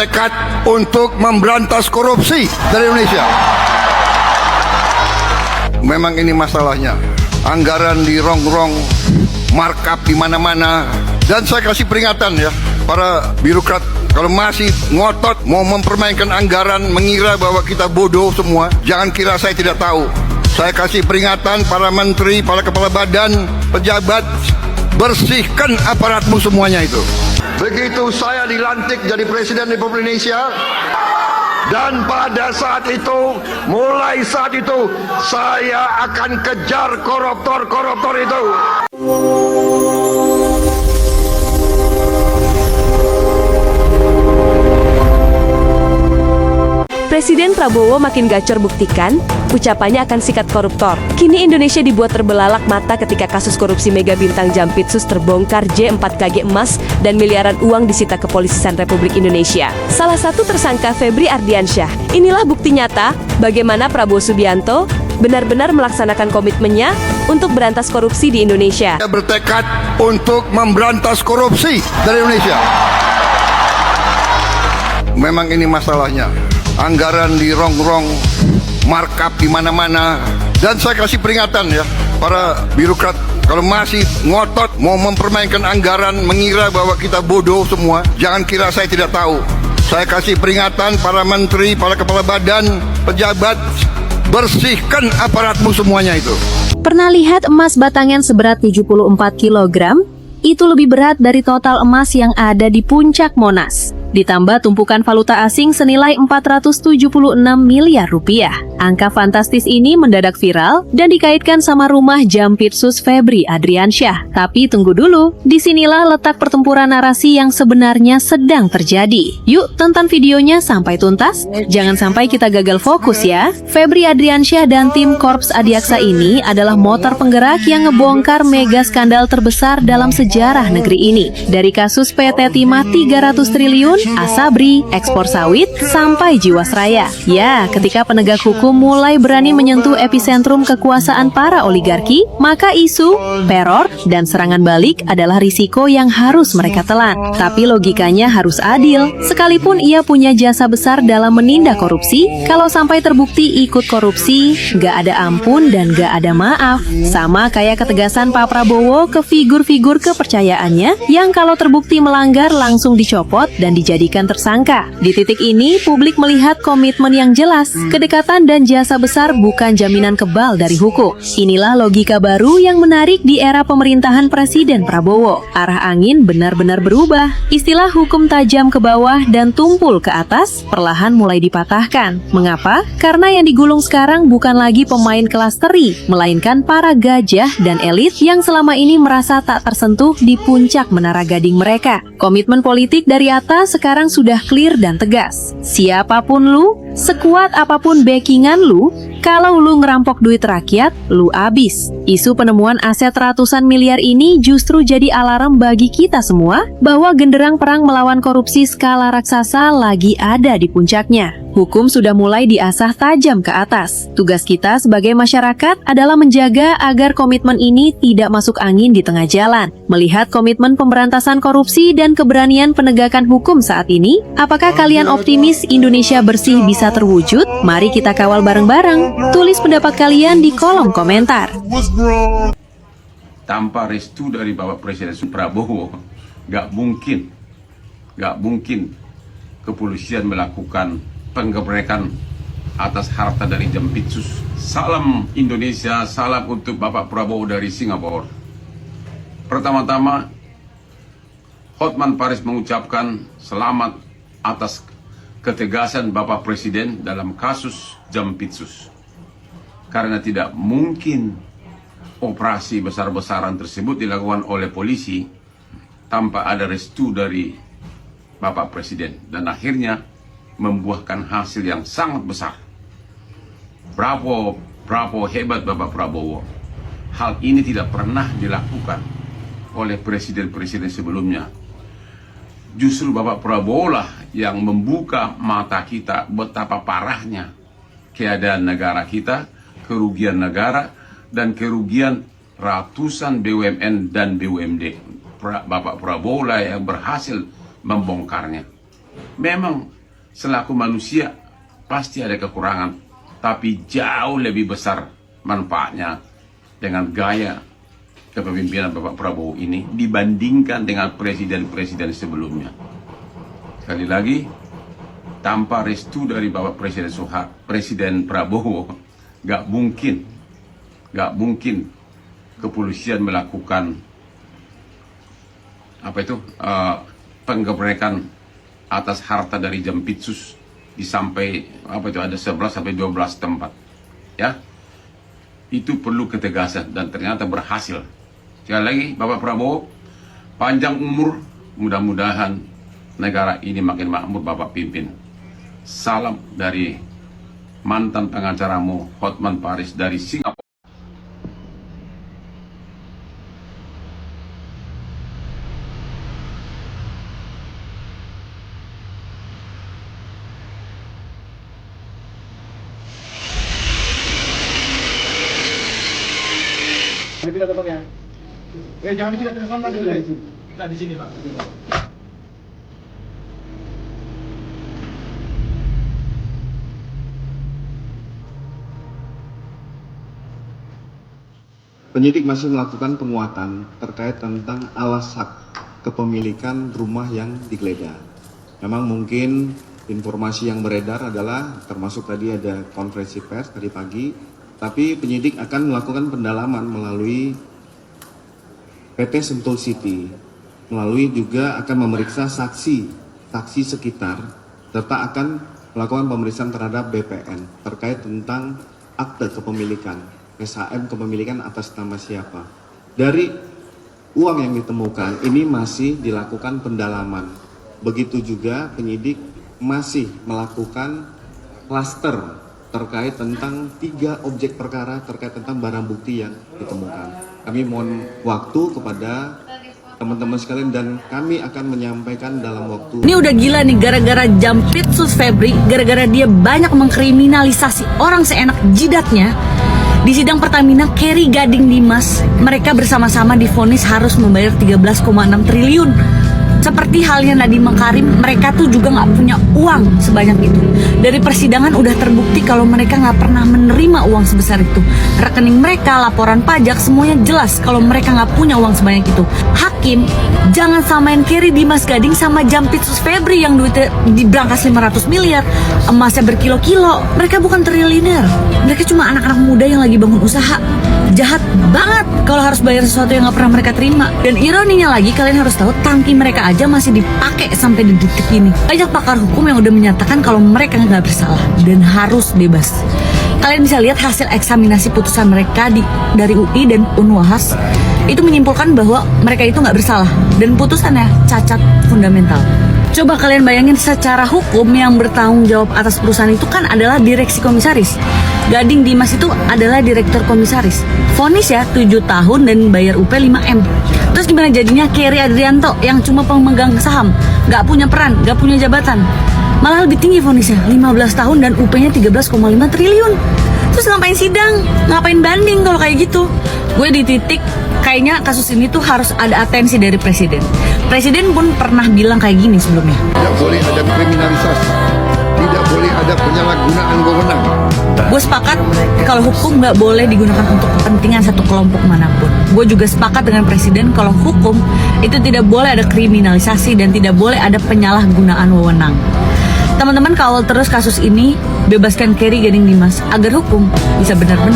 bertekad untuk memberantas korupsi dari Indonesia. Memang ini masalahnya. Anggaran di rongrong, markup di mana-mana. Dan saya kasih peringatan ya, para birokrat, kalau masih ngotot mau mempermainkan anggaran, mengira bahwa kita bodoh semua, jangan kira saya tidak tahu. Saya kasih peringatan para menteri, para kepala badan, pejabat, bersihkan aparatmu semuanya itu. Begitu saya dilantik jadi Presiden Republik Indonesia, dan pada saat itu, mulai saat itu, saya akan kejar koruptor-koruptor itu. Presiden Prabowo makin gacor buktikan, ucapannya akan sikat koruptor. Kini Indonesia dibuat terbelalak mata ketika kasus korupsi mega bintang Jampitsus terbongkar. J4 KG emas dan miliaran uang disita Kepolisian Republik Indonesia. Salah satu tersangka Febri Ardiansyah. Inilah bukti nyata bagaimana Prabowo Subianto benar-benar melaksanakan komitmennya untuk berantas korupsi di Indonesia. Saya bertekad untuk memberantas korupsi dari Indonesia. Memang ini masalahnya. Anggaran di rongrong, markup di mana-mana. Dan saya kasih peringatan ya, para birokrat, kalau masih ngotot mau mempermainkan anggaran, mengira bahwa kita bodoh semua, jangan kira saya tidak tahu. Saya kasih peringatan para menteri, para kepala badan, pejabat, bersihkan aparatmu semuanya itu. Pernah lihat emas batangan seberat 74 kg? Itu lebih berat dari total emas yang ada di puncak Monas. Ditambah tumpukan valuta asing senilai 476 miliar rupiah. Angka fantastis ini mendadak viral dan dikaitkan sama rumah Jampitsus Febri Ardiansyah. Tapi tunggu dulu, disinilah letak pertempuran narasi yang sebenarnya sedang terjadi. Yuk tonton videonya sampai tuntas, jangan sampai kita gagal fokus ya. Febri Ardiansyah dan tim Korps Adiaksa ini adalah motor penggerak yang ngebongkar mega skandal terbesar dalam sejarah negeri ini. Dari kasus PT Timah 300 triliun, Asabri, ekspor sawit, sampai Jiwasraya. Ya, ketika penegak hukum mulai berani menyentuh epicentrum kekuasaan para oligarki, maka isu, teror, dan serangan balik adalah risiko yang harus mereka telan. Tapi logikanya harus adil. Sekalipun ia punya jasa besar dalam menindak korupsi, kalau sampai terbukti ikut korupsi, gak ada ampun dan gak ada maaf. Sama kayak ketegasan Pak Prabowo ke figur-figur kepercayaannya yang kalau terbukti melanggar langsung dicopot dan dijadikan tersangka. Di titik ini, publik melihat komitmen yang jelas, kedekatan dan jasa besar bukan jaminan kebal dari hukum. Inilah logika baru yang menarik di era pemerintahan Presiden Prabowo. Arah angin benar-benar berubah. Istilah hukum tajam ke bawah dan tumpul ke atas perlahan mulai dipatahkan. Mengapa? Karena yang digulung sekarang bukan lagi pemain kelas teri, melainkan para gajah dan elit yang selama ini merasa tak tersentuh di puncak menara gading mereka. Komitmen politik dari atas sekarang sudah clear dan tegas. Siapapun lu, sekuat apapun backingan lu, kalau lu ngerampok duit rakyat, lu abis. Isu penemuan aset ratusan miliar ini justru jadi alarm bagi kita semua bahwa genderang perang melawan korupsi skala raksasa lagi ada di puncaknya. Hukum sudah mulai diasah tajam ke atas. Tugas kita sebagai masyarakat adalah menjaga agar komitmen ini tidak masuk angin di tengah jalan. Melihat komitmen pemberantasan korupsi dan keberanian penegakan hukum saat ini, apakah kalian optimis Indonesia bersih bisa terwujud? Mari kita kawal bareng-bareng. Tulis pendapat kalian di kolom komentar. Tanpa restu dari Bapak Presiden Prabowo, gak mungkin kepolisian melakukan penggebrekan atas harta dari Jampitsus. Salam Indonesia, salam untuk Bapak Prabowo dari Singapura. Pertama-tama, Hotman Paris mengucapkan selamat atas ketegasan Bapak Presiden dalam kasus Jampitsus. Karena tidak mungkin operasi besar-besaran tersebut dilakukan oleh polisi tanpa ada restu dari Bapak Presiden. Dan akhirnya membuahkan hasil yang sangat besar. Bravo, hebat Bapak Prabowo. Hal ini tidak pernah dilakukan oleh presiden-presiden sebelumnya. Justru Bapak Prabowo lah yang membuka mata kita betapa parahnya keadaan negara kita, kerugian negara, dan kerugian ratusan BUMN dan BUMD. Bapak Prabowo lah yang berhasil membongkarnya. Memang selaku manusia pasti ada kekurangan, tapi jauh lebih besar manfaatnya dengan gaya kepemimpinan Bapak Prabowo ini dibandingkan dengan presiden-presiden sebelumnya. Sekali lagi, tanpa restu dari Bapak Presiden Prabowo, gak mungkin kepolisian melakukan penggebrekan atas harta dari Jampitsus di sampai ada 11 sampai 12 tempat. Ya. Itu perlu ketegasan dan ternyata berhasil. Sekali lagi Bapak Prabowo, panjang umur, mudah-mudahan negara ini makin makmur Bapak pimpin. Salam dari mantan pengacaramu Hotman Paris dari Singapura. Jangan tidak telepon lagi. Kita di sini, Pak. Penyidik masih melakukan penguatan terkait tentang alas hak kepemilikan rumah yang digeledah. Memang mungkin informasi yang beredar adalah termasuk tadi ada konferensi pers tadi pagi, tapi penyidik akan melakukan pendalaman melalui PT Sentul City, melalui juga akan memeriksa saksi sekitar, serta akan melakukan pemeriksaan terhadap BPN terkait tentang akte kepemilikan, SHM kepemilikan atas nama siapa. Dari uang yang ditemukan ini masih dilakukan pendalaman. Begitu juga penyidik masih melakukan klaster terkait tentang 3 objek perkara terkait tentang barang bukti yang ditemukan. Kami mohon waktu kepada teman-teman sekalian dan kami akan menyampaikan dalam waktu. Ini udah gila nih gara-gara Jampitsus Febri, gara-gara dia banyak mengkriminalisasi orang seenak jidatnya. Di sidang Pertamina, Kerry Gading Dimas, mereka bersama-sama divonis harus membayar 13,6 triliun. Seperti halnya Nadiem Makarim, mereka tuh juga nggak punya uang sebanyak itu. Dari persidangan udah terbukti kalau mereka nggak pernah menerima uang sebesar itu. Rekening mereka, laporan pajak, semuanya jelas kalau mereka nggak punya uang sebanyak itu. Hakim, jangan samain Kerry Dimas Gading sama Jampitsus Febri yang duitnya diberangkas 500 miliar, emasnya berkilo-kilo. Mereka bukan triliuner. Mereka cuma anak-anak muda yang lagi bangun usaha. Jahat banget kalau harus bayar sesuatu yang nggak pernah mereka terima. Dan ironinya lagi, kalian harus tahu tangki mereka aja masih dipakai sampai di detik ini. Banyak pakar hukum yang udah menyatakan kalau mereka nggak bersalah dan harus bebas. Kalian bisa lihat hasil eksaminasi putusan mereka dari UI dan Unwahas. Itu menyimpulkan bahwa mereka itu nggak bersalah dan putusannya cacat fundamental. Coba kalian bayangin, secara hukum yang bertanggung jawab atas perusahaan itu kan adalah direksi komisaris. Gading Dimas itu adalah direktur komisaris. Vonis ya 7 tahun dan bayar UP 5M. Terus gimana jadinya Kerry Adrianto yang cuma pemegang saham, gak punya peran, gak punya jabatan, malah lebih tinggi vonisnya 15 tahun dan UP-nya 13,5 triliun. Terus ngapain sidang, ngapain banding kalau kayak gitu? Gue di titik kayaknya kasus ini tuh harus ada atensi dari presiden. Presiden pun pernah bilang kayak gini sebelumnya. Tidak boleh ada kriminalisasi, tidak boleh ada penyalahgunaan wewenang. Gue sepakat kalau hukum nggak boleh digunakan untuk kepentingan satu kelompok manapun. Gue juga sepakat dengan presiden kalau hukum itu tidak boleh ada kriminalisasi dan tidak boleh ada penyalahgunaan wewenang. Teman-teman kawal terus kasus ini, bebaskan Kerry Gading Dimas agar hukum bisa benar-benar